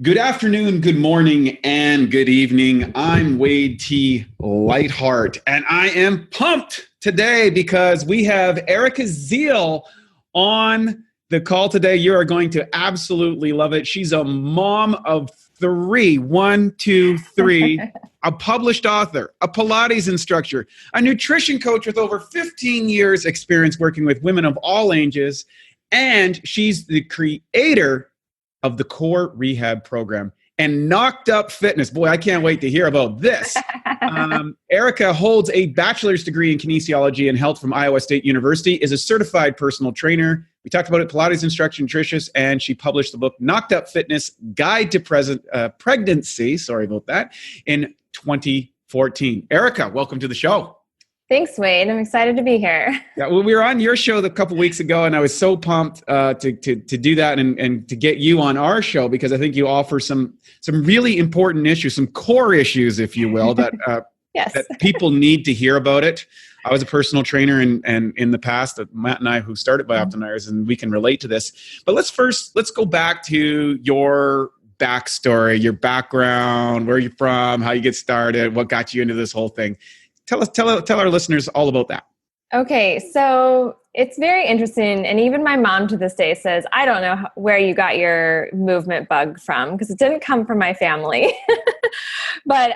Good afternoon, good morning, and good evening. I'm Wade T. Lightheart, and I am pumped today because we have Erica Ziel on the call today. You are going to absolutely love it. She's a mom of three, one, two, three, a published author, a Pilates instructor, a nutrition coach with over 15 years experience working with women of all ages, and she's the creator of the Core Rehab program and Knocked Up Fitness. Boy, I can't wait to hear about this. Erica holds a bachelor's degree in Kinesiology and Health from Iowa State University, is a certified personal trainer. We talked about it, Pilates instructor, nutritionist, and she published the book Knocked Up Fitness, Guide to Pregnancy, sorry about that, in 2014. Erica, welcome to the show. Thanks, Wade. I'm excited to be here. Yeah, well, we were on your show a couple weeks ago, and I was so pumped to do that and to get you on our show because I think you offer some really important issues, some core issues, if you will, that yes. that people need to hear about it. I was a personal trainer and in the past, Matt and I who started Bioptimizers, and we can relate to this. But let's go back to your backstory, your background, where you're from, how you get started, what got you into this whole thing. Tell our listeners all about that. Okay, so it's very interesting, and even my mom to this day says, I don't know where you got your movement bug from, because it didn't come from my family. But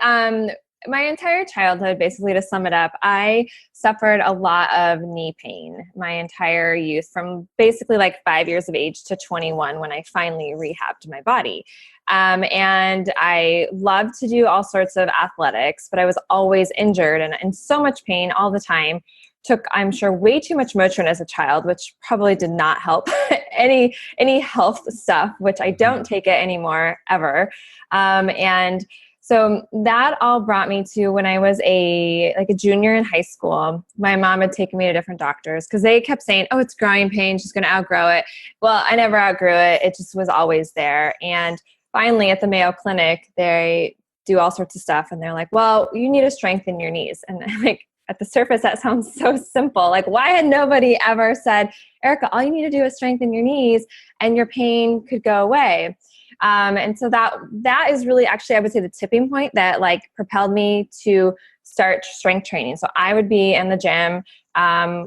my entire childhood, basically to sum it up, I suffered a lot of knee pain my entire youth, from basically like 5 years of age to 21 when I finally rehabbed my body. And I loved to do all sorts of athletics, but I was always injured and in so much pain all the time. Took, I'm sure, way too much Motrin as a child, which probably did not help any health stuff, which I don't take it anymore, ever. And so that all brought me to when I was a junior in high school. My mom had taken me to different doctors because they kept saying, oh, it's growing pain, she's going to outgrow it. Well, I never outgrew it. It just was always there. And finally, at the Mayo Clinic, they do all sorts of stuff. And they're like, well, you need to strengthen your knees. And like, at the surface, that sounds so simple. Like, why had nobody ever said, Erica, all you need to do is strengthen your knees and your pain could go away? And so that is really actually, I would say, the tipping point that like propelled me to start strength training. So I would be in the gym.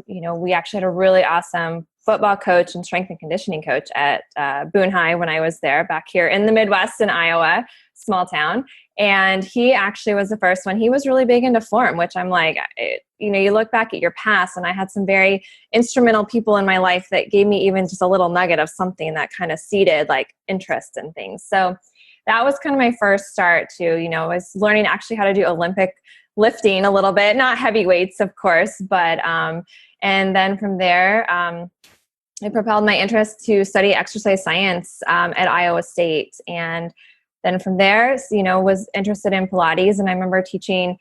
We actually had a really awesome football coach and strength and conditioning coach at Boone High when I was there back here in the Midwest in Iowa, small town. And he actually was the first one. He was really big into form, which I'm like, you look back at your past, and I had some very instrumental people in my life that gave me even just a little nugget of something that kind of seeded like interest in things. So that was kind of my first start to, was learning actually how to do Olympic lifting a little bit, not heavy weights, of course, but, and then from there, it propelled my interest to study exercise science at Iowa State. And then from there, was interested in Pilates. And I remember teaching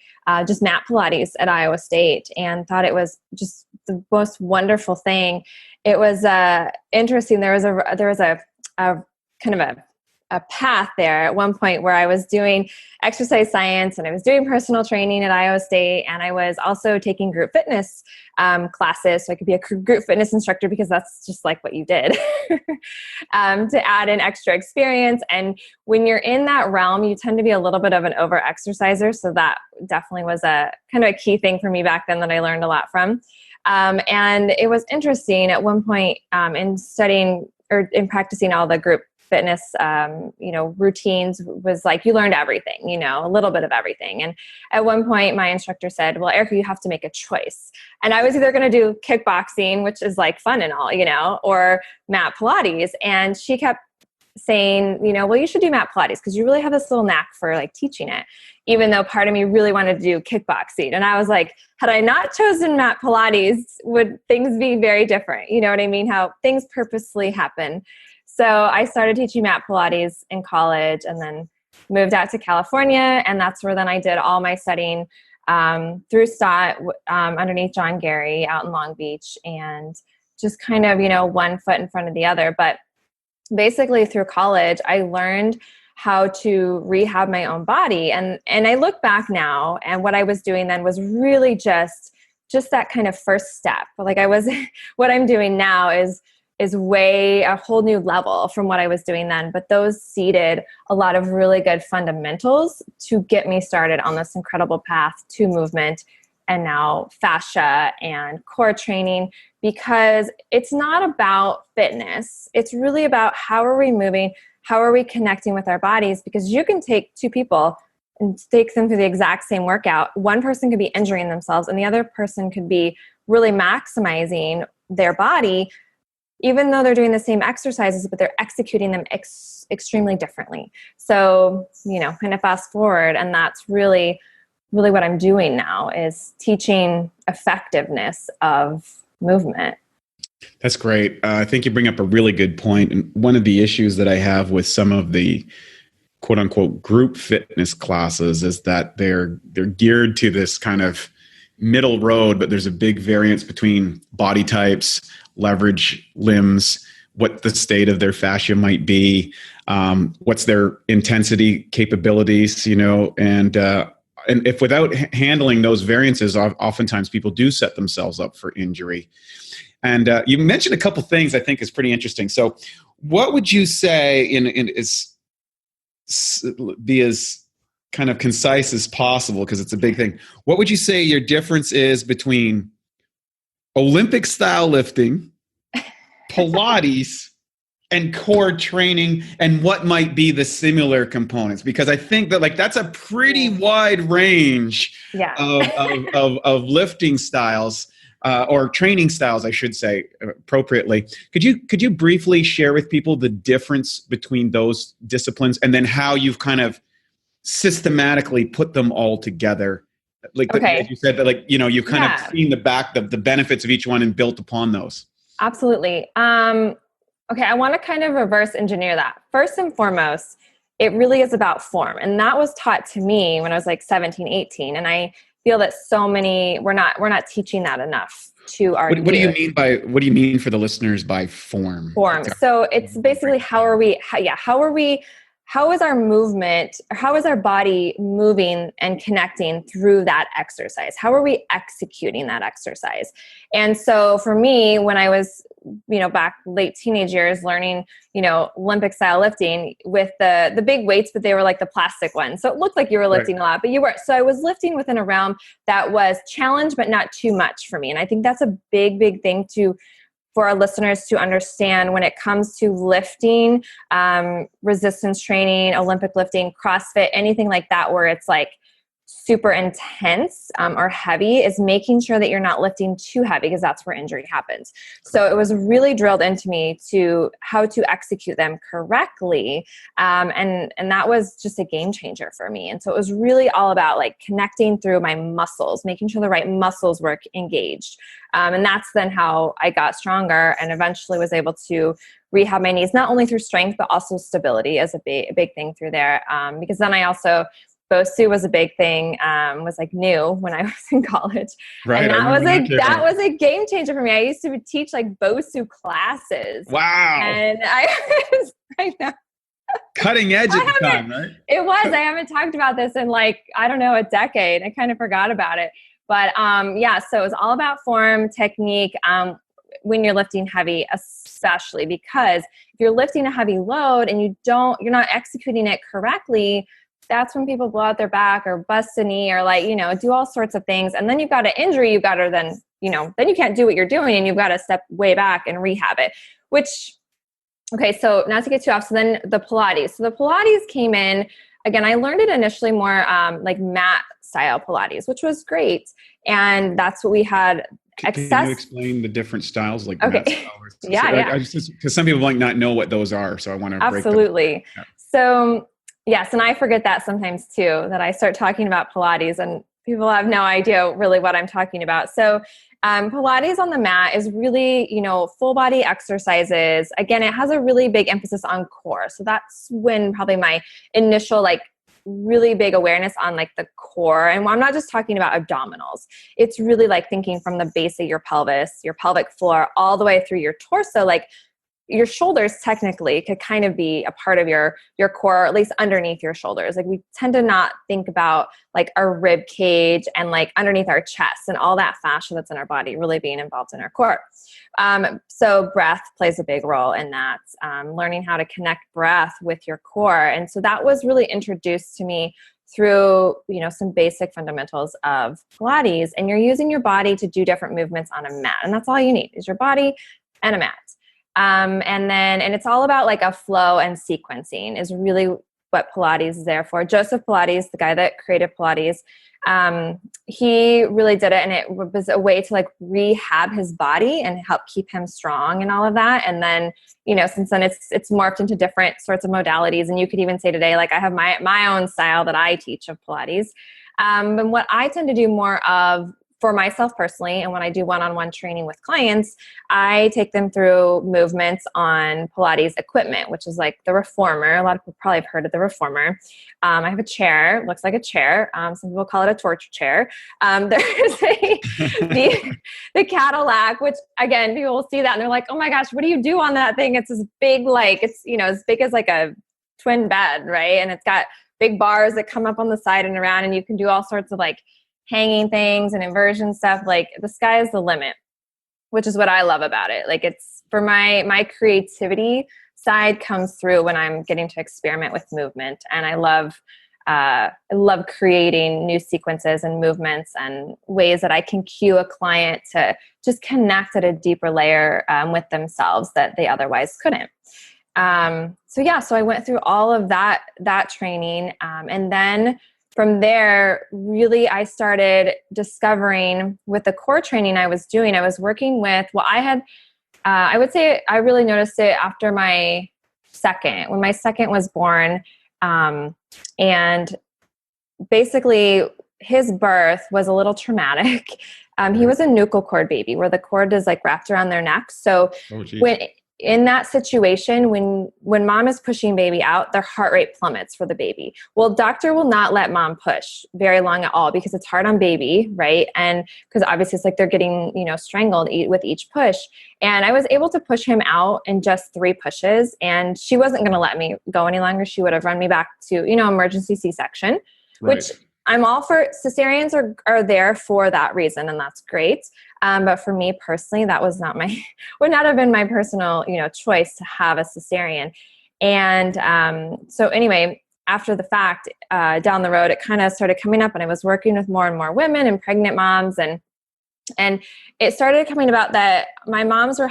just mat Pilates at Iowa State and thought it was just the most wonderful thing. It was interesting. There was a kind of a path there at one point where I was doing exercise science and I was doing personal training at Iowa State, and I was also taking group fitness classes so I could be a group fitness instructor, because that's just like what you did to add an extra experience. And when you're in that realm, you tend to be a little bit of an over exerciser. So that definitely was a kind of a key thing for me back then that I learned a lot from. And it was interesting at one point in studying or in practicing all the group fitness, routines, was like, you learned everything, a little bit of everything. And at one point my instructor said, well, Erica, you have to make a choice. And I was either going to do kickboxing, which is like fun and all, or mat Pilates. And she kept saying, well, you should do mat Pilates because you really have this little knack for like teaching it, even though part of me really wanted to do kickboxing. And I was like, had I not chosen mat Pilates, would things be very different? You know what I mean? How things purposely happen. So I started teaching mat Pilates in college and then moved out to California. And that's where then I did all my studying through STOT underneath John Gary out in Long Beach, and just kind of, one foot in front of the other. But basically through college, I learned how to rehab my own body. And I look back now, and what I was doing then was really just that kind of first step. Like what I'm doing now is is way a whole new level from what I was doing then. But those seeded a lot of really good fundamentals to get me started on this incredible path to movement and now fascia and core training, because it's not about fitness. It's really about how are we moving, how are we connecting with our bodies, because you can take two people and take them through the exact same workout. One person could be injuring themselves and the other person could be really maximizing their body, even though they're doing the same exercises, but they're executing them extremely differently. So, kind of fast forward, and that's really what I'm doing now is teaching effectiveness of movement. That's great. I think you bring up a really good point. And one of the issues that I have with some of the quote unquote group fitness classes is that they're geared to this kind of middle road, but there's a big variance between body types, leverage limbs, what the state of their fascia might be, what's their intensity capabilities, and if without handling those variances, oftentimes people do set themselves up for injury. And you mentioned a couple things I think is pretty interesting. So what would you say be as kind of concise as possible, because it's a big thing. What would you say your difference is between Olympic style lifting, Pilates, and core training, and what might be the similar components? Because I think that that's a pretty wide range of lifting styles or training styles, I should say, appropriately. Could you briefly share with people the difference between those disciplines, and then how you've kind of systematically put them all together? As you said, that you've kind of seen the benefits of each one and built upon those. Absolutely. Okay, I want to kind of reverse engineer that. First and foremost, it really is about form. And that was taught to me when I was like 17, 18. And I feel that we're not teaching that enough to our What do you mean for the listeners by form? Form. So it's basically how is our movement, or how is our body moving and connecting through that exercise? How are we executing that exercise? And so for me, when I was, back late teenage years learning, Olympic style lifting with the big weights, but they were like the plastic ones. So it looked like you were lifting a lot, but you were. So I was lifting within a realm that was challenge, but not too much for me. And I think that's a big, big thing for our listeners to understand when it comes to lifting, resistance training, Olympic lifting, CrossFit, anything like that, where it's like super intense or heavy, is making sure that you're not lifting too heavy, because that's where injury happens. So it was really drilled into me to how to execute them correctly. And that was just a game changer for me. And so it was really all about like connecting through my muscles, making sure the right muscles were engaged. And that's then how I got stronger and eventually was able to rehab my knees, not only through strength, but also stability as a big thing through there. Because then I also, BOSU was a big thing, was like new when I was in college. Right. And that was a game changer for me. I used to teach like BOSU classes. Wow. And I know. Cutting edge at the time, right? It was. I haven't talked about this in a decade. I kind of forgot about it. But so it was all about form, technique, when you're lifting heavy, especially because if you're lifting a heavy load and you're not executing it correctly, that's when people blow out their back or bust a knee or do all sorts of things. And then you've got an injury, you've got to then you can't do what you're doing and you've got to step way back and rehab it, so not to get too off. So then the Pilates. So the Pilates came in, again, I learned it initially more like mat style Pilates, which was great. And that's what we had. Can you explain the different styles, like mat style? Yeah. Because some people might not know what those are. So I want to absolutely. Break them. So yes, and I forget that sometimes too, that I start talking about Pilates and people have no idea really what I'm talking about. So Pilates on the mat is really, full body exercises. Again, it has a really big emphasis on core. So that's when probably my initial really big awareness on the core. And I'm not just talking about abdominals. It's really thinking from the base of your pelvis, your pelvic floor, all the way through your torso, your shoulders technically could kind of be a part of your core, or at least underneath your shoulders. Like we tend to not think about like our rib cage and like underneath our chest and all that fascia that's in our body really being involved in our core. So breath plays a big role in that, learning how to connect breath with your core. And so that was really introduced to me through, some basic fundamentals of Pilates, and you're using your body to do different movements on a mat. And that's all you need is your body and a mat. And it's all about like a flow and sequencing is really what Pilates is there for. Joseph Pilates, the guy that created Pilates, he really did it. And it was a way to like rehab his body and help keep him strong and all of that. And then, since then it's morphed into different sorts of modalities. And you could even say today, like I have my own style that I teach of Pilates. And what I tend to do more of for myself personally, and when I do one-on-one training with clients, I take them through movements on Pilates equipment, which is like the reformer. A lot of people probably have heard of the reformer. I have a chair, looks like a chair. Some people call it a torture chair. There's the Cadillac, which again, people will see that and they're like, oh my gosh, what do you do on that thing? It's this big, like it's, as big as like a twin bed, right? And it's got big bars that come up on the side and around, and you can do all sorts of like hanging things and inversion stuff. Like the sky is the limit, which is what I love about it. Like it's for my creativity side comes through when I'm getting to experiment with movement. And I love creating new sequences and movements and ways that I can cue a client to just connect at a deeper layer with themselves that they otherwise couldn't. So I went through all of that training. And then from there, really, I started discovering with the core training I was doing, I was working with, I would say I really noticed it after when my second was born. And basically his birth was a little traumatic. He was a nuchal cord baby where the cord is like wrapped around their neck. So when in that situation, when mom is pushing baby out, their heart rate plummets for the baby. Well, doctor will not let mom push very long at all because it's hard on baby, right? And because obviously it's like they're getting, strangled with each push. And I was able to push him out in just 3 pushes, and she wasn't going to let me go any longer. She would have run me back to, emergency C-section, right. Which I'm all for. Cesareans are there for that reason, and that's great. But for me personally, that was would not have been my personal, choice to have a cesarean. And so anyway, after the fact, down the road, it kind of started coming up, and I was working with more and more women and pregnant moms, and it started coming about that my moms were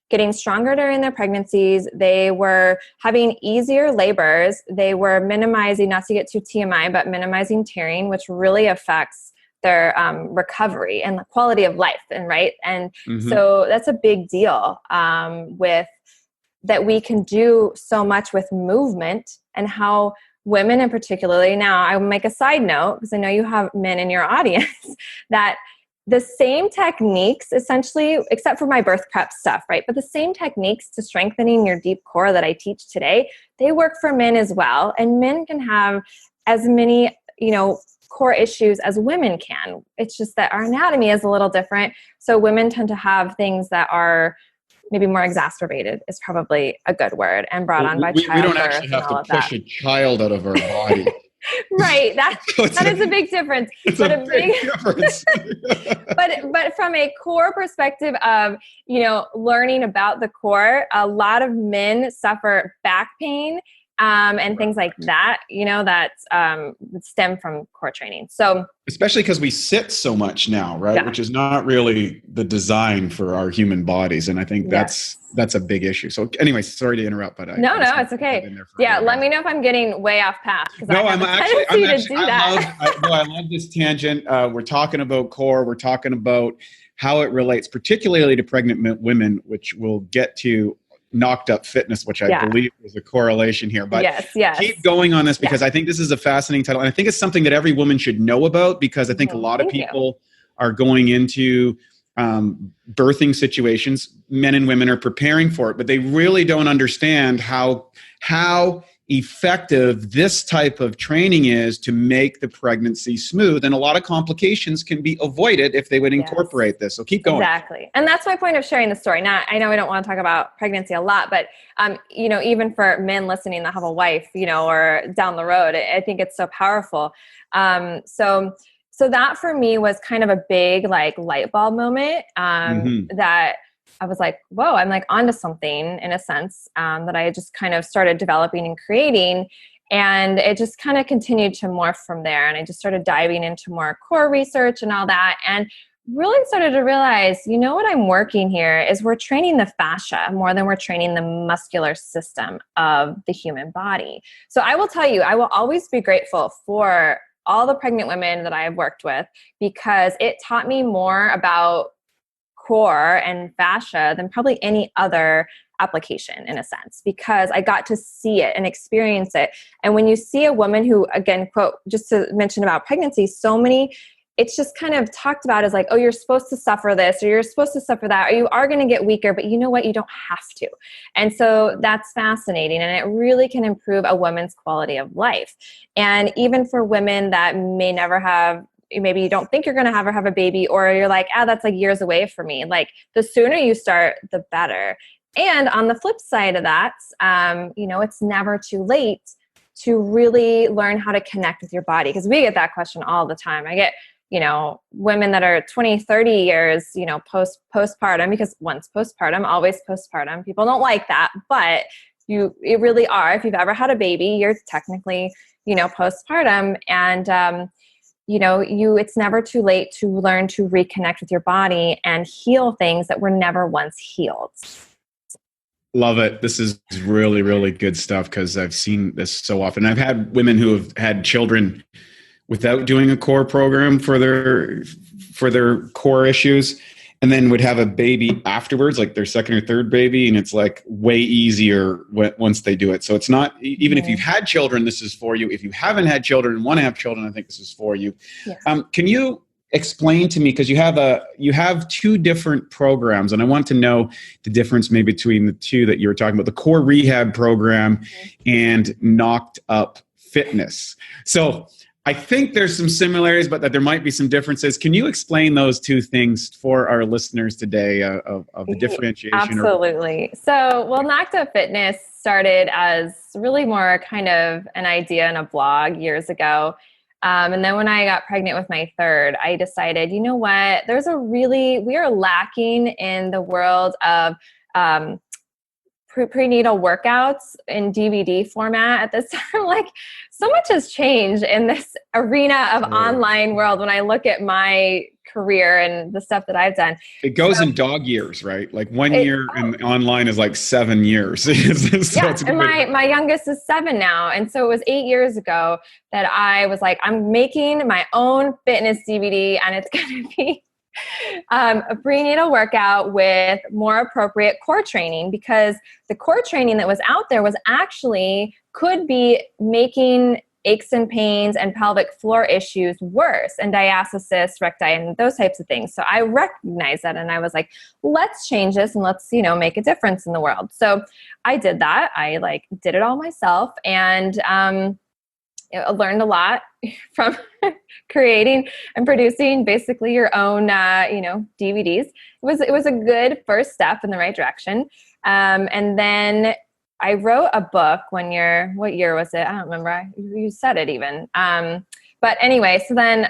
getting stronger during their pregnancies. They were having easier labors. They were minimizing, not to get too TMI, but minimizing tearing, which really affects their recovery and the quality of life. And so that's a big deal with that we can do so much with movement, and how women in particularly. Now I will make a side note because I know you have men in your audience that the same techniques, essentially, except for my birth prep stuff, right? But the same techniques to strengthening your deep core that I teach today, they work for men as well. And men can have as many, core issues as women can. It's just that our anatomy is a little different. So women tend to have things that are maybe more exacerbated is probably a good word, and brought on by childbirth. We don't actually have to push a child out of our body. Right. That is a big difference. It's a big difference. but from a core perspective of, learning about the core, a lot of men suffer back pain and things like that, that stem from core training. So especially because we sit so much now, right? Yeah. Which is not really the design for our human bodies. And I think that's a big issue. So anyway, sorry to interrupt, but no, it's okay. Yeah. Let me know if I'm getting way off path. I love this tangent. We're talking about core. We're talking about how it relates particularly to pregnant women, which we'll get to. Knocked Up Fitness, which I believe is a correlation here. But yes. Keep going on this because I think this is a fascinating title. And I think it's something that every woman should know about, because I think a lot of people are going into birthing situations. Men and women are preparing for it, but they really don't understand how effective this type of training is to make the pregnancy smooth. And a lot of complications can be avoided if they would incorporate this. So keep going. Exactly. And that's my point of sharing the story. Now, I know we don't want to talk about pregnancy a lot, but, even for men listening that have a wife, or down the road, I think it's so powerful. So that for me was kind of a big light bulb moment that I was like, whoa, I'm like onto something in a sense that I just kind of started developing and creating. And it just kind of continued to morph from there. And I just started diving into more core research and all that. And really started to realize, what I'm working here is we're training the fascia more than we're training the muscular system of the human body. So I will tell you, I will always be grateful for all the pregnant women that I have worked with, because it taught me more about core and fascia than probably any other application in a sense, because I got to see it and experience it. And when you see a woman who, again, quote, just to mention about pregnancy, it's just kind of talked about as like, oh, you're supposed to suffer this, or you're supposed to suffer that, or you are going to get weaker, but you know what? You don't have to. And so that's fascinating. And it really can improve a woman's quality of life. And even for women that may never have, maybe you don't think you're going to have a baby, or you're like, that's like years away for me. Like the sooner you start, the better. And on the flip side of that, it's never too late to really learn how to connect with your body. Because we get that question all the time. I get, women that are 20, 30 years, postpartum, because once postpartum, always postpartum. People don't like that, but it really are. If you've ever had a baby, you're technically, postpartum. And, it's never too late to learn to reconnect with your body and heal things that were never once healed. Love it. This is really, really good stuff, because I've seen this so often. I've had women who have had children without doing a core program for their core issues, and then would have a baby afterwards, like their second or third baby, and it's like way easier once they do it. So it's not, even if you've had children, this is for you. If you haven't had children and want to have children, I think this is for you. Yeah. Can you explain to me, because you have two different programs, and I want to know the difference maybe between the two that you were talking about, the Core Rehab program and Knocked Up Fitness. So I think there's some similarities, but that there might be some differences. Can you explain those two things for our listeners today of the differentiation? Absolutely. So, Knocked Up Fitness started as really more kind of an idea in a blog years ago. And then when I got pregnant with my third, I decided, you know what, we are lacking in the world of prenatal workouts in DVD format at this time. Like, so much has changed in this arena of online world when I look at my career and the stuff that I've done. It goes in dog years, right? Like 1 year in online is like 7 years. And my youngest is 7 now. And so it was 8 years ago that I was like, I'm making my own fitness DVD, and it's going to be a prenatal workout with more appropriate core training, because the core training that was out there was actually could be making aches and pains and pelvic floor issues worse, and diastasis recti and those types of things. So I recognized that, and I was like, let's change this and let's, make a difference in the world. So I did that. I did it all myself, and I learned a lot from creating and producing basically your own, DVDs. It was a good first step in the right direction. And then I wrote a book what year was it? I don't remember. You said it even. But anyway, so then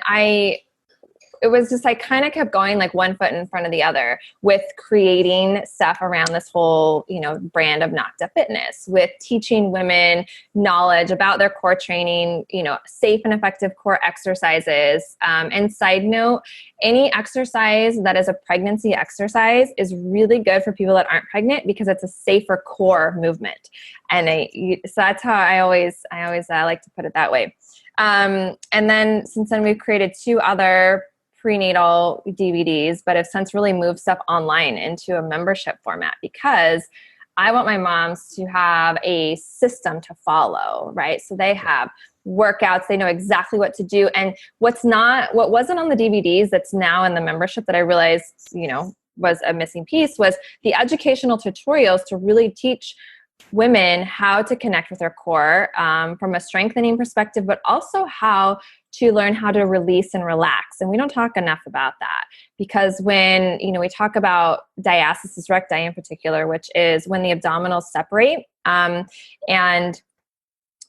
it was just, I kind of kept going like one foot in front of the other with creating stuff around this whole, brand of Knocked Up Fitness, with teaching women knowledge about their core training, safe and effective core exercises. And side note, any exercise that is a pregnancy exercise is really good for people that aren't pregnant, because it's a safer core movement. And so that's how I always like to put it that way. And then since then we've created 2 other prenatal DVDs, but have since really moved stuff online into a membership format, because I want my moms to have a system to follow, right? So they have workouts, they know exactly what to do. And what wasn't on the DVDs that's now in the membership that I realized, was a missing piece, was the educational tutorials to really teach women how to connect with their core from a strengthening perspective, but also how to learn how to release and relax. And we don't talk enough about that, because when, we talk about diastasis recti in particular, which is when the abdominals separate, and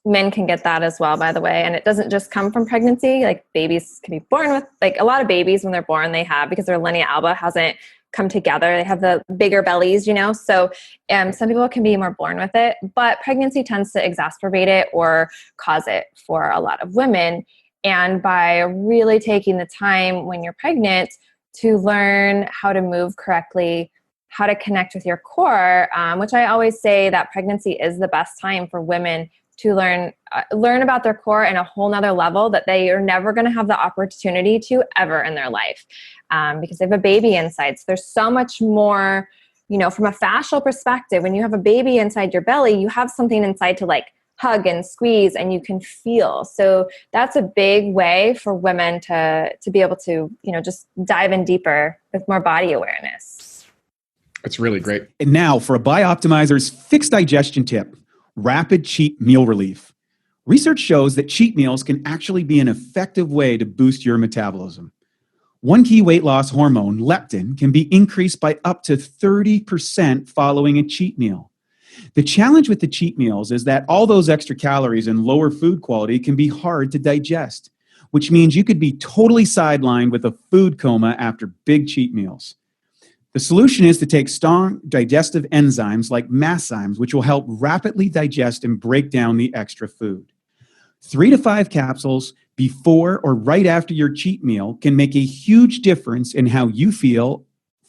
men can get that as well, by the way. And it doesn't just come from pregnancy. Like babies can be born with, like a lot of babies when they're born, they have, because their linea alba hasn't come together. They have the bigger bellies, So some people can be more born with it, but pregnancy tends to exacerbate it or cause it for a lot of women. And by really taking the time when you're pregnant to learn how to move correctly, how to connect with your core, which I always say that pregnancy is the best time for women to learn about their core in a whole nother level that they are never going to have the opportunity to ever in their life, because they have a baby inside. So there's so much more, from a fascial perspective. When you have a baby inside your belly, you have something inside to like hug and squeeze, and you can feel. So that's a big way for women to be able to, just dive in deeper with more body awareness. That's really great. And now for a Bioptimizers fixed digestion tip: rapid cheat meal relief. Research shows that cheat meals can actually be an effective way to boost your metabolism. One key weight loss hormone, leptin, can be increased by up to 30% following a cheat meal. The challenge with the cheat meals is that all those extra calories and lower food quality can be hard to digest, which means you could be totally sidelined with a food coma after big cheat meals. The solution is to take strong digestive enzymes like masszymes, which will help rapidly digest and break down the extra food. 3 to 5 capsules before or right after your cheat meal can make a huge difference in how you feel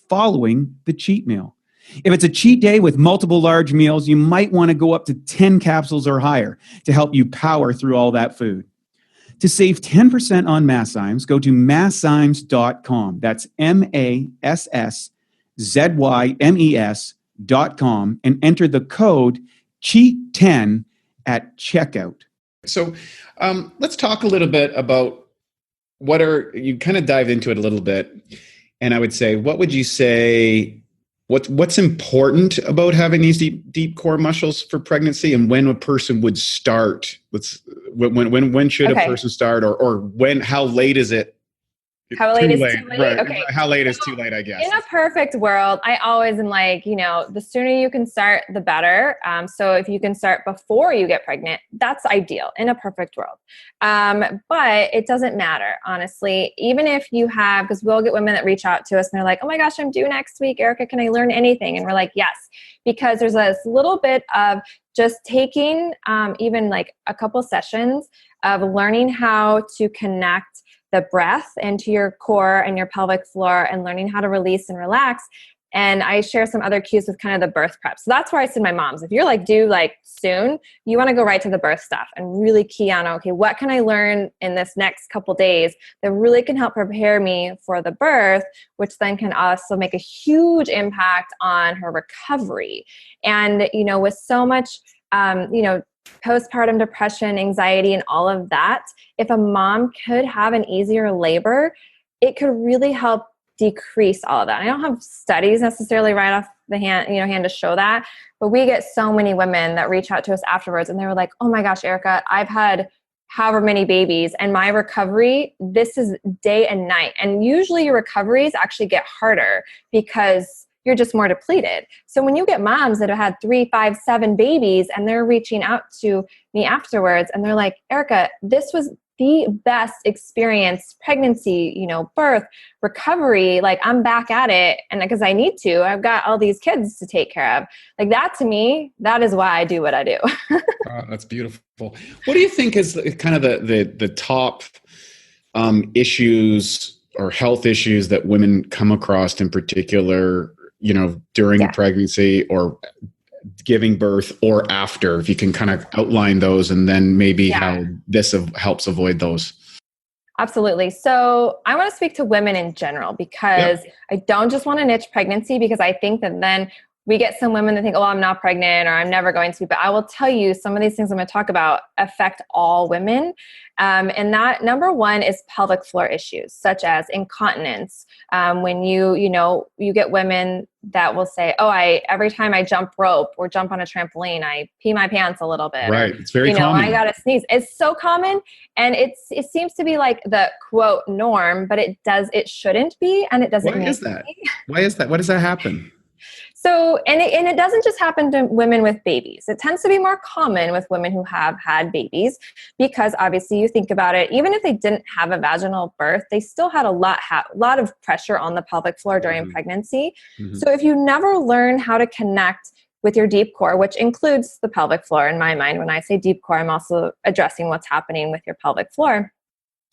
following the cheat meal. If it's a cheat day with multiple large meals, you might want to go up to 10 capsules or higher to help you power through all that food. To save 10% on masszymes, go to masszymes.com. That's MASSZYMES.com and enter the code CHEAT10 at checkout. So let's talk a little bit about you kind of dive into it a little bit. And I would say, what would you say, what's important about having these deep core muscles for pregnancy, and when a person would start? When should a person start, or how late is it? How late is too late? Right. Okay. How late is too late, I guess. In a perfect world, I always am like, the sooner you can start, the better. So if you can start before you get pregnant, that's ideal in a perfect world. But it doesn't matter, honestly. Even if you have, because we'll get women that reach out to us and they're like, oh my gosh, I'm due next week. Erica, can I learn anything? And we're like, yes, because there's this little bit of just taking even like a couple sessions of learning how to connect the breath into your core and your pelvic floor, and learning how to release and relax. And I share some other cues with kind of the birth prep. So that's where I send my moms. If you're like due like soon, you want to go right to the birth stuff and really key on, okay, what can I learn in this next couple days that really can help prepare me for the birth, which then can also make a huge impact on her recovery. And, with so much, postpartum depression, anxiety, and all of that, if a mom could have an easier labor, it could really help decrease all of that. I don't have studies necessarily right off the hand to show that, but we get so many women that reach out to us afterwards and they were like, oh my gosh, Erica, I've had however many babies and my recovery, this is day and night. And usually your recoveries actually get harder because you're just more depleted. So when you get moms that have had 3, 5, 7 babies and they're reaching out to me afterwards and they're like, Erica, this was the best experience, pregnancy, birth, recovery, like I'm back at it. And because I need to, I've got all these kids to take care of. Like that to me, that is why I do what I do. That's beautiful. What do you think is kind of the top issues or health issues that women come across in particular, during a pregnancy or giving birth or after? If you can kind of outline those, and then maybe how this helps avoid those. Absolutely. So I want to speak to women in general because I don't just want to niche pregnancy, because I think that then we get some women that think, oh, I'm not pregnant or I'm never going to be, but I will tell you some of these things I'm going to talk about affect all women. And that number one is pelvic floor issues, such as incontinence. When you get women that will say, oh, every time I jump rope or jump on a trampoline, I pee my pants a little bit. Right. Or, it's very common. I got to sneeze. It's so common. And it seems to be like the quote norm, but it shouldn't be. And it doesn't. Why is that? Why is that? Why does that happen? So, and it doesn't just happen to women with babies. It tends to be more common with women who have had babies because obviously you think about it, even if they didn't have a vaginal birth, they still had a lot of pressure on the pelvic floor during pregnancy. Mm-hmm. So if you never learn how to connect with your deep core, which includes the pelvic floor in my mind, when I say deep core, I'm also addressing what's happening with your pelvic floor.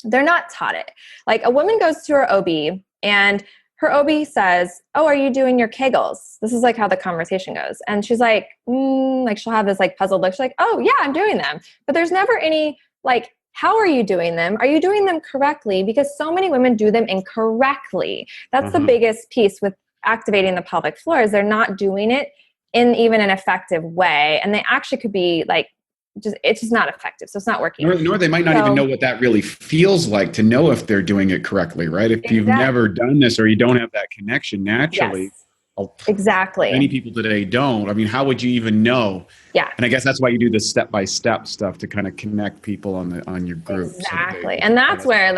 They're not taught it. Like a woman goes to her OB and her OB says, oh, are you doing your Kegels? This is like how the conversation goes. And she's like, like she'll have this like puzzled look. She's like, oh yeah, I'm doing them. But there's never any like, how are you doing them? Are you doing them correctly? Because so many women do them incorrectly. That's the biggest piece with activating the pelvic floor is they're not doing it in even an effective way. And they actually could be like, it's just not effective. So it's not working. Nor they might not even know what that really feels like to know if they're doing it correctly, right? If you've never done this or you don't have that connection naturally. Yes. Exactly. Many people today don't. I mean, how would you even know? Yeah. And I guess that's why you do this step-by-step stuff to kind of connect people on your group. Exactly. And that's where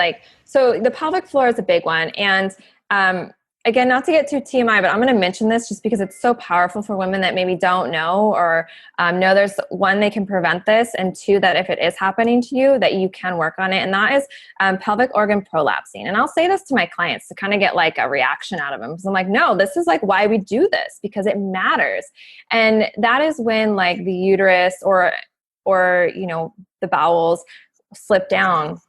so the pelvic floor is a big one. And, again, not to get too TMI, but I'm going to mention this just because it's so powerful for women that maybe don't know or know there's one, they can prevent this, and two, that if it is happening to you, that you can work on it. And that is pelvic organ prolapsing. And I'll say this to my clients to kind of get like a reaction out of them. Because I'm like, no, this is like why we do this, because it matters. And that is when like the uterus or the bowels slip down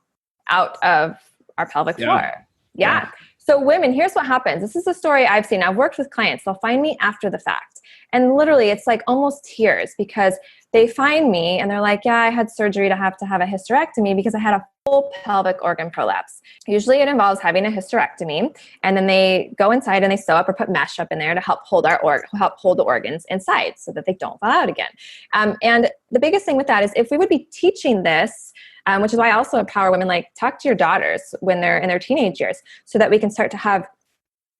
out of our pelvic floor. Yeah. So women, here's what happens. This is a story I've seen. I've worked with clients. They'll find me after the fact. And literally it's like almost tears because they find me and they're like, yeah, I had surgery to have a hysterectomy because I had a full pelvic organ prolapse. Usually it involves having a hysterectomy, and then they go inside and they sew up or put mesh up in there to help hold the organs inside so that they don't fall out again. And the biggest thing with that is if we would be teaching this, which is why I also empower women, like talk to your daughters when they're in their teenage years so that we can start to have,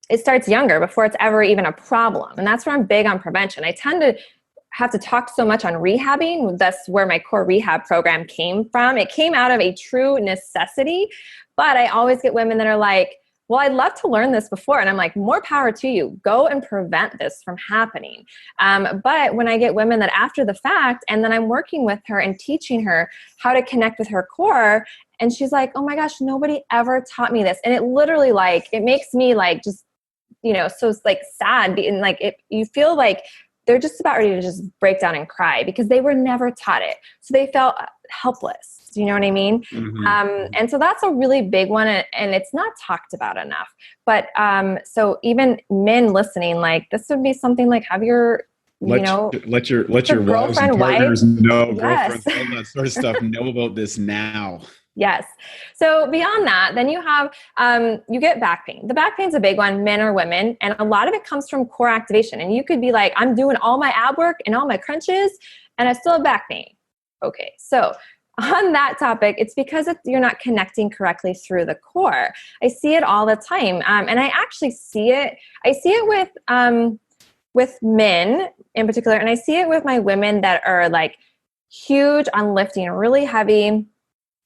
it starts younger before it's ever even a problem. And that's where I'm big on prevention. I tend to have to talk so much on rehabbing. That's where my Core Rehab program came from. It came out of a true necessity, but I always get women that are like, well, I'd love to learn this before. And I'm like, more power to you. Go and prevent this from happening. But when I get women that after the fact, and then I'm working with her and teaching her how to connect with her core, and she's like, oh my gosh, nobody ever taught me this. And it literally it makes me like, just, so it's like sad. And like, you feel like they're just about ready to just break down and cry because they were never taught it. So they felt helpless. Do you know what I mean? Mm-hmm. And so that's a really big one, and it's not talked about enough. But so even men listening, like this would be something like have your let your wives and partners know, girlfriends, all that sort of stuff, know about this now. Yes. So beyond that, then you have, you get back pain. The back pain's a big one, men or women. And a lot of it comes from core activation. And you could be like, I'm doing all my ab work and all my crunches and I still have back pain. Okay. So on that topic, it's because you're not connecting correctly through the core. I see it all the time. And I actually see it. I see it with men in particular. And I see it with my women that are like huge on lifting, really heavy.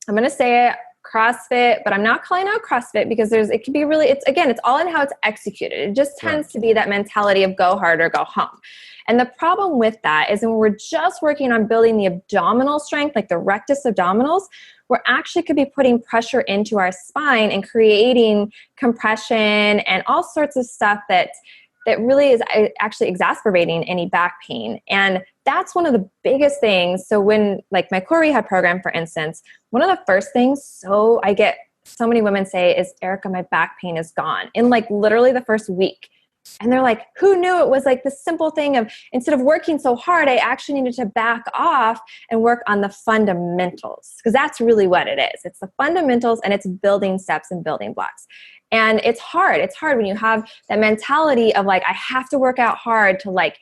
I'm going to say it, CrossFit, but I'm not calling out CrossFit because it can be really, it's all in how it's executed. It just tends to be that mentality of go hard or go home. And the problem with that is when we're just working on building the abdominal strength, like the rectus abdominals, we're actually could be putting pressure into our spine and creating compression and all sorts of stuff that really is actually exacerbating any back pain. And that's one of the biggest things. So when, like my Core Rehab program, for instance, one of the first things, I get so many women say is, Erica, my back pain is gone in like literally the first week. And they're like, who knew it was like the simple thing of, instead of working so hard, I actually needed to back off and work on the fundamentals. Because that's really what it is. It's the fundamentals, and it's building steps and building blocks. And it's hard. It's hard when you have that mentality of like, I have to work out hard to like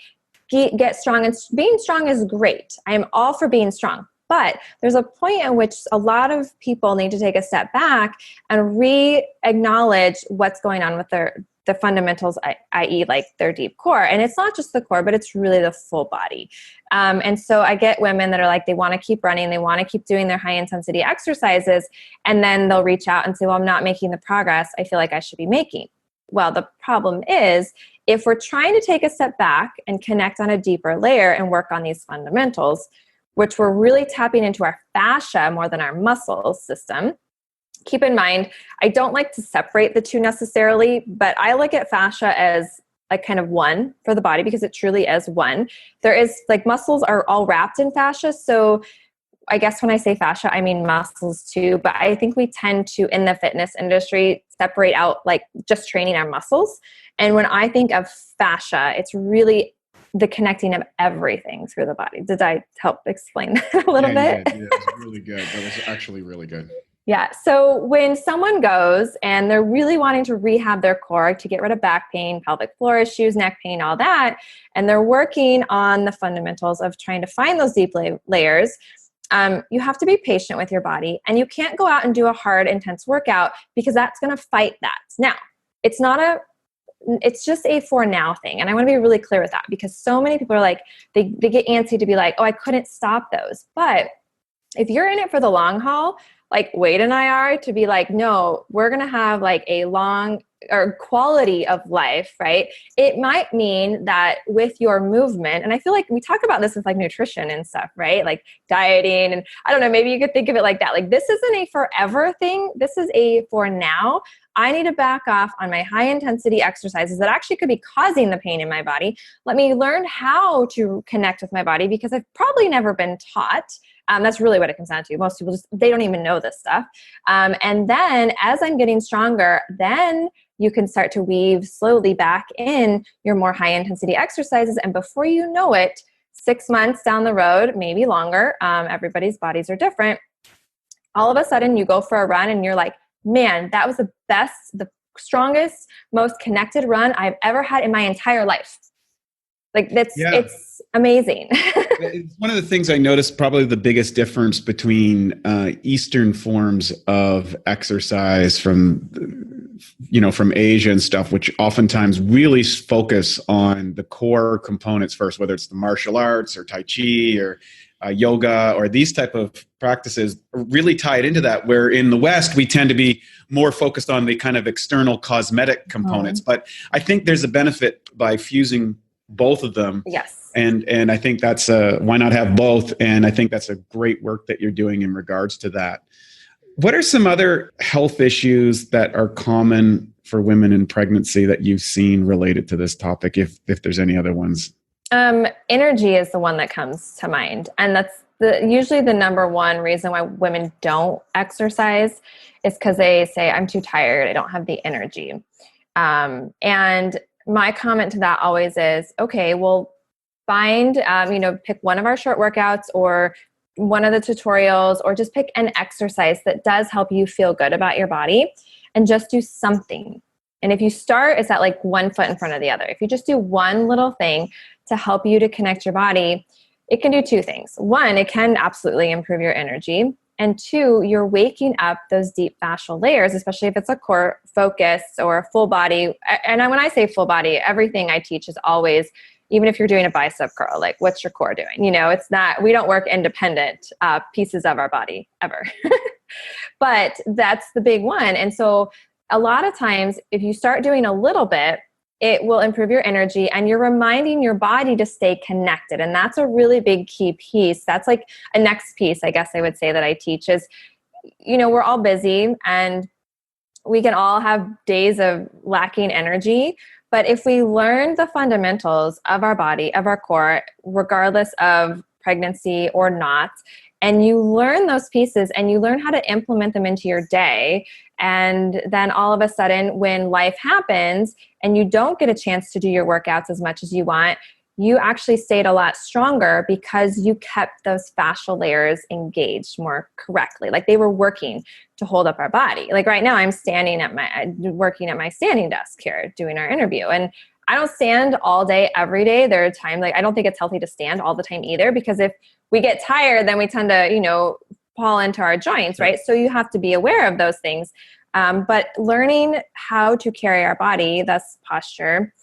get strong. And being strong is great. I am all for being strong. But there's a point at which a lot of people need to take a step back and re-acknowledge what's going on with the fundamentals, i.e. like their deep core. And it's not just the core, but it's really the full body. And so I get women that are like, they want to keep running, they want to keep doing their high intensity exercises, and then they'll reach out and say, well, I'm not making the progress I feel like I should be making. Well, the problem is, if we're trying to take a step back and connect on a deeper layer and work on these fundamentals, which we're really tapping into our fascia more than our muscle system. Keep in mind, I don't like to separate the two necessarily, but I look at fascia as like kind of one for the body, because it truly is one. There is like, muscles are all wrapped in fascia. So I guess when I say fascia, I mean muscles too, but I think we tend to, in the fitness industry, separate out like just training our muscles. And when I think of fascia, it's really the connecting of everything through the body. Did I help explain that a little bit? Yeah, it was really good. That was actually really good. Yeah. So when someone goes and they're really wanting to rehab their core to get rid of back pain, pelvic floor issues, neck pain, all that, and they're working on the fundamentals of trying to find those deep layers, you have to be patient with your body, and you can't go out and do a hard, intense workout, because that's going to fight that. Now, it's just a for now thing. And I want to be really clear with that, because so many people are like, they get antsy to be like, oh, I couldn't stop those. But if you're in it for the long haul, like Wade and I are, to be like, no, we're going to have like a long or quality of life, right? It might mean that with your movement, and I feel like we talk about this with like nutrition and stuff, right? Like dieting, and I don't know, maybe you could think of it like that. Like, this isn't a forever thing. This is a for now. I need to back off on my high intensity exercises that actually could be causing the pain in my body. Let me learn how to connect with my body, because I've probably never been taught. That's really what it comes down to. Most people they don't even know this stuff. And then as I'm getting stronger, then you can start to weave slowly back in your more high intensity exercises. And before you know it, 6 months down the road, maybe longer, everybody's bodies are different. All of a sudden you go for a run and you're like, man, that was the best, the strongest, most connected run I've ever had in my entire life. Like it's amazing. It's one of the things I noticed, probably the biggest difference between Eastern forms of exercise from Asia and stuff, which oftentimes really focus on the core components first, whether it's the martial arts or Tai Chi or yoga or these type of practices, really tied into that, where in the West, we tend to be more focused on the kind of external cosmetic components. But I think there's a benefit by fusing both of them. Yes. And I think that's why not have both? And I think that's a great work that you're doing in regards to that. What are some other health issues that are common for women in pregnancy that you've seen related to this topic, if there's any other ones? Energy is the one that comes to mind. And that's usually the number one reason why women don't exercise, is because they say, I'm too tired, I don't have the energy. And my comment to that always is, okay, well, find, pick one of our short workouts or one of the tutorials, or just pick an exercise that does help you feel good about your body, and just do something. And if you start, it's at like one foot in front of the other. If you just do one little thing to help you to connect your body, it can do two things. One, it can absolutely improve your energy. And two, you're waking up those deep fascial layers, especially if it's a core focus or a full body. And when I say full body, everything I teach is always, even if you're doing a bicep curl, like, what's your core doing? It's not, we don't work independent pieces of our body ever. But that's the big one. And so a lot of times, if you start doing a little bit, it will improve your energy, and you're reminding your body to stay connected. And that's a really big key piece. That's like a next piece, I guess I would say, that I teach is, we're all busy and we can all have days of lacking energy. But if we learn the fundamentals of our body, of our core, regardless of pregnancy or not, And you learn those pieces and you learn how to implement them into your day. And then all of a sudden, when life happens and you don't get a chance to do your workouts as much as you want, you actually stayed a lot stronger because you kept those fascial layers engaged more correctly. Like they were working to hold up our body. Like right now I'm working at my standing desk here doing our interview. And I don't stand all day, every day. There are times, like, I don't think it's healthy to stand all the time either, because if we get tired, then we tend to, fall into our joints, right? So you have to be aware of those things. But learning how to carry our body, thus posture,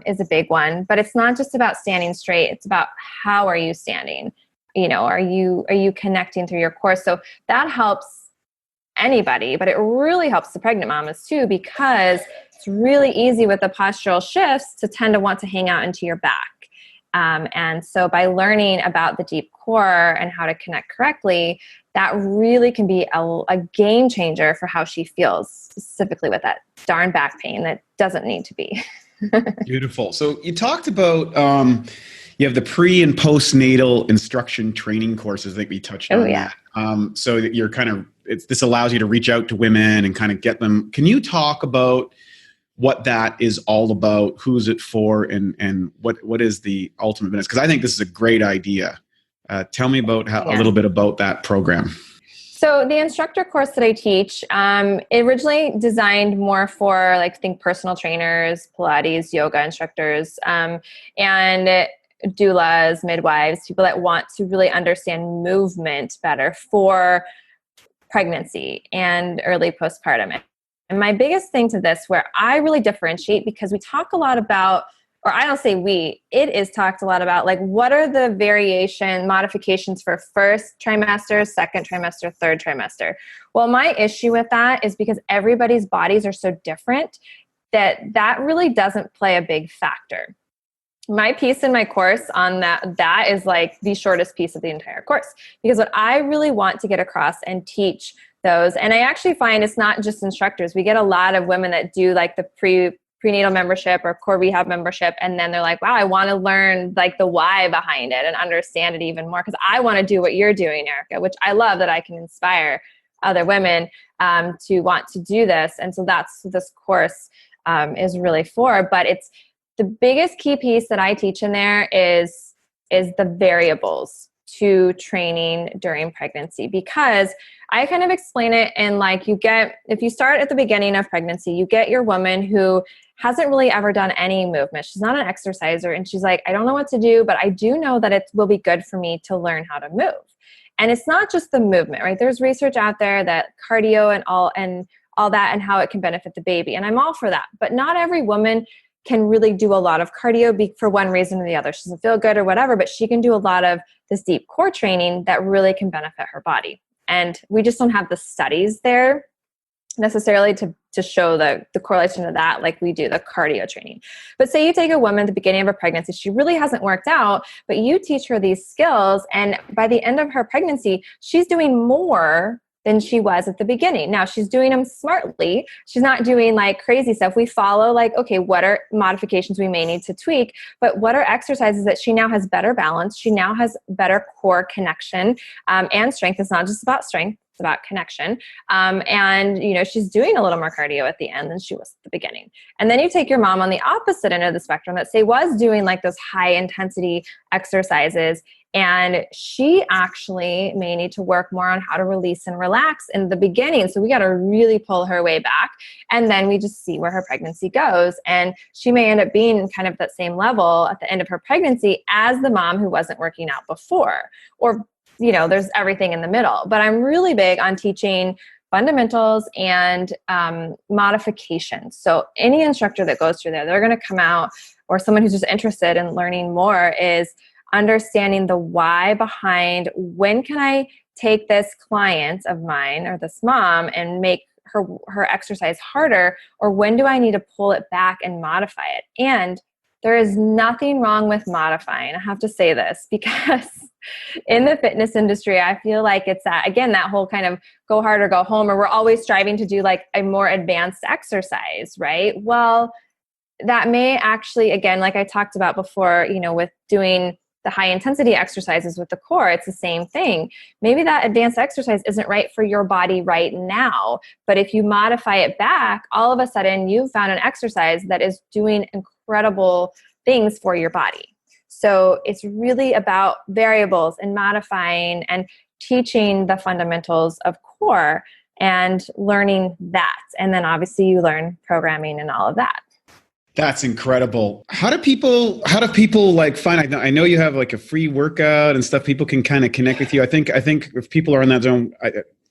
is a big one. But it's not just about standing straight. It's about how are you standing? Are you connecting through your core? So that helps anybody, but it really helps the pregnant mamas too, because it's really easy with the postural shifts to tend to want to hang out into your back. And so by learning about the deep core and how to connect correctly, that really can be a game changer for how she feels, specifically with that darn back pain that doesn't need to be. Beautiful. So you talked about, you have the pre and postnatal instruction training courses. I think we touched on that. So that you're this allows you to reach out to women and kind of get them. Can you talk about what that is all about? Who's it for? And what is the ultimate benefit? Because I think this is a great idea. Tell me about a little bit about that program. So the instructor course that I teach, it originally designed more for personal trainers, Pilates, yoga instructors, and doulas, midwives, people that want to really understand movement better for pregnancy and early postpartum. And my biggest thing to this, where I really differentiate, because we talk a lot about, or I don't say we, it is talked a lot about, what are the modifications for first trimester, second trimester, third trimester. Well, my issue with that is because everybody's bodies are so different that really doesn't play a big factor. My piece in my course on that is the shortest piece of the entire course, because what I really want to get across and teach those, and I actually find it's not just instructors. We get a lot of women that do the prenatal membership or Core Rehab membership, and then they're like, wow, I want to learn the why behind it and understand it even more, because I want to do what you're doing, Erica, which I love that I can inspire other women to want to do this. And so that's what this course is really for. But it's the biggest key piece that I teach in there is the variables to training during pregnancy, because I kind of explain it in if you start at the beginning of pregnancy, you get your woman who hasn't really ever done any movement. She's not an exerciser, and she's like, I don't know what to do, but I do know that it will be good for me to learn how to move. And it's not just the movement, right? There's research out there that cardio and all that and how it can benefit the baby. And I'm all for that. But not every woman can really do a lot of cardio for one reason or the other. She doesn't feel good or whatever, but she can do a lot of this deep core training that really can benefit her body. And we just don't have the studies there necessarily to show the correlation to that like we do the cardio training. But say you take a woman at the beginning of a pregnancy, she really hasn't worked out, but you teach her these skills, and by the end of her pregnancy, she's doing more than she was at the beginning. Now she's doing them smartly. She's not doing crazy stuff. We follow okay, what are modifications we may need to tweak, but what are exercises that she now has better balance. She now has better core connection and strength. It's not just about strength. It's about connection. And, she's doing a little more cardio at the end than she was at the beginning. And then you take your mom on the opposite end of the spectrum that was doing those high intensity exercises, and she actually may need to work more on how to release and relax in the beginning. So we got to really pull her way back. And then we just see where her pregnancy goes. And she may end up being kind of that same level at the end of her pregnancy as the mom who wasn't working out before. Or, there's everything in the middle. But I'm really big on teaching fundamentals and modifications. So any instructor that goes through there, they're going to come out, or someone who's just interested in learning more, is understanding the why behind when can I take this client of mine or this mom and make her exercise harder, or when do I need to pull it back and modify it? And there is nothing wrong with modifying. I have to say this because in the fitness industry, I feel like it's that whole kind of go hard or go home, or we're always striving to do a more advanced exercise, right? Well, that may actually, again, like I talked about before, with doing the high intensity exercises with the core, it's the same thing. Maybe that advanced exercise isn't right for your body right now, but if you modify it back, all of a sudden you've found an exercise that is doing incredible things for your body. So it's really about variables and modifying and teaching the fundamentals of core and learning that. And then obviously you learn programming and all of that. That's incredible. How do people like find, I know you have like a free workout and stuff, people can kind of connect with you. I think if people are in that zone,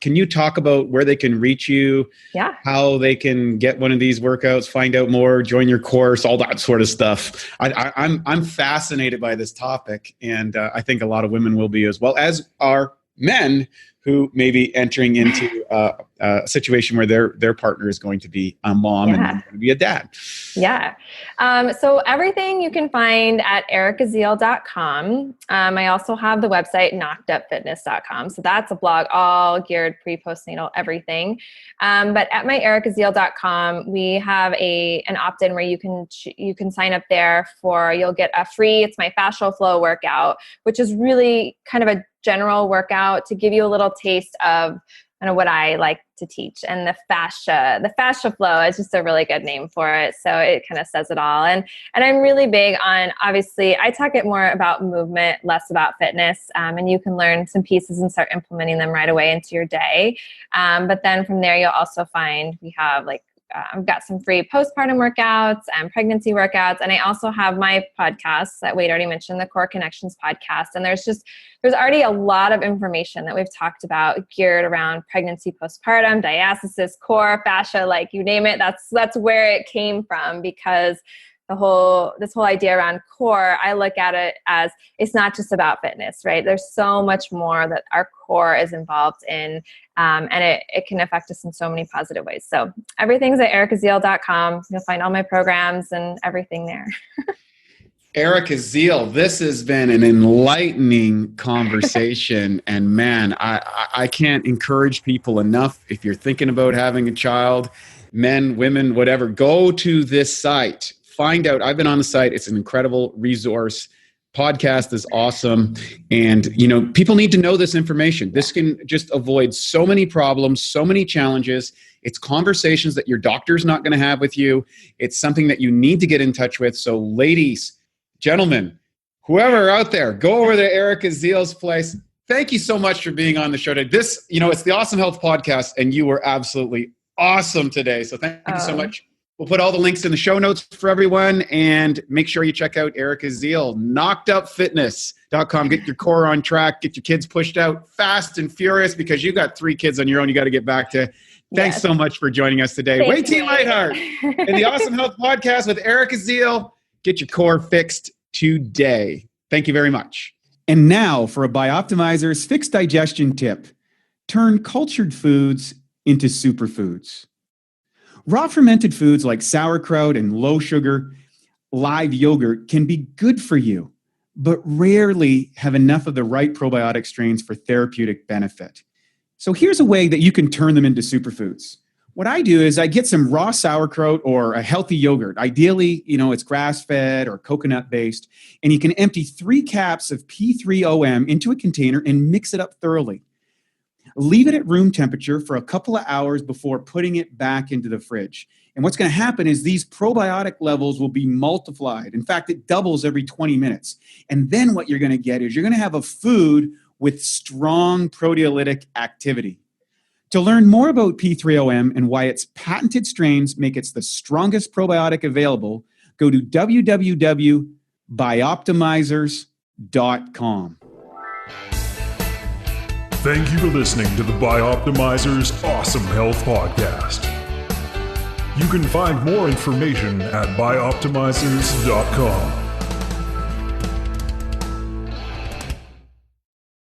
can you talk about where they can reach you? Yeah. How they can get one of these workouts, find out more, join your course, all that sort of stuff. I'm fascinated by this topic, and I think a lot of women will be, as well as are men who may be entering into a situation where their partner is going to be a mom and going to be a dad. Yeah. So everything you can find at ericaziel.com. I also have the website knockedupfitness.com. So that's a blog all geared pre-postnatal everything. But at my ericaziel.com, we have an opt-in where you can sign up there you'll get a free, it's my fascial flow workout, which is really kind of a general workout to give you a little taste of what I like to teach. And the fascia flow is just a really good name for it. So it kind of says it all. And I'm really big on, obviously, I talk it more about movement, less about fitness. And you can learn some pieces and start implementing them right away into your day. But then from there, you'll also find we have I've got some free postpartum workouts and pregnancy workouts. And I also have my podcasts that Wade already mentioned, the Core Connections podcast. And there's already a lot of information that we've talked about geared around pregnancy, postpartum, diastasis, core, fascia, like you name it. That's where it came from, because this whole idea around core, I look at it as it's not just about fitness, right? There's so much more that our core is involved in, and it can affect us in so many positive ways. So everything's at ericaziel.com. You'll find all my programs and everything there. Erica Ziel, this has been an enlightening conversation. And man, I can't encourage people enough. If you're thinking about having a child, men, women, whatever, go to this site. Find out. I've been on the site. It's an incredible resource. Podcast is awesome. And, people need to know this information. This can just avoid so many problems, so many challenges. It's conversations that your doctor's not going to have with you. It's something that you need to get in touch with. So ladies, gentlemen, whoever out there, go over to Erica Ziel's place. Thank you so much for being on the show today. This, it's the Awesome Health Podcast, and you were absolutely awesome today. So thank you so much. We'll put all the links in the show notes for everyone, and make sure you check out Erica Ziel, knockedupfitness.com. Get your core on track, get your kids pushed out fast and furious, because you got 3 kids on your own you got to get back to. Thanks so much for joining us today. Wade T. Lightheart in the Awesome Health Podcast with Erica Ziel. Get your core fixed today. Thank you very much. And now for a Bioptimizers fixed digestion tip. Turn cultured foods into superfoods. Raw fermented foods like sauerkraut and low sugar, live yogurt can be good for you, but rarely have enough of the right probiotic strains for therapeutic benefit. So here's a way that you can turn them into superfoods. What I do is I get some raw sauerkraut or a healthy yogurt. Ideally, it's grass-fed or coconut-based, and you can empty 3 caps of P3OM into a container and mix it up thoroughly. Leave it at room temperature for a couple of hours before putting it back into the fridge. And what's going to happen is these probiotic levels will be multiplied. In fact, it doubles every 20 minutes. And then what you're going to get is you're going to have a food with strong proteolytic activity. To learn more about P3OM and why its patented strains make it the strongest probiotic available, go to www.bioptimizers.com. Thank you for listening to the Bioptimizers Awesome Health Podcast. You can find more information at bioptimizers.com.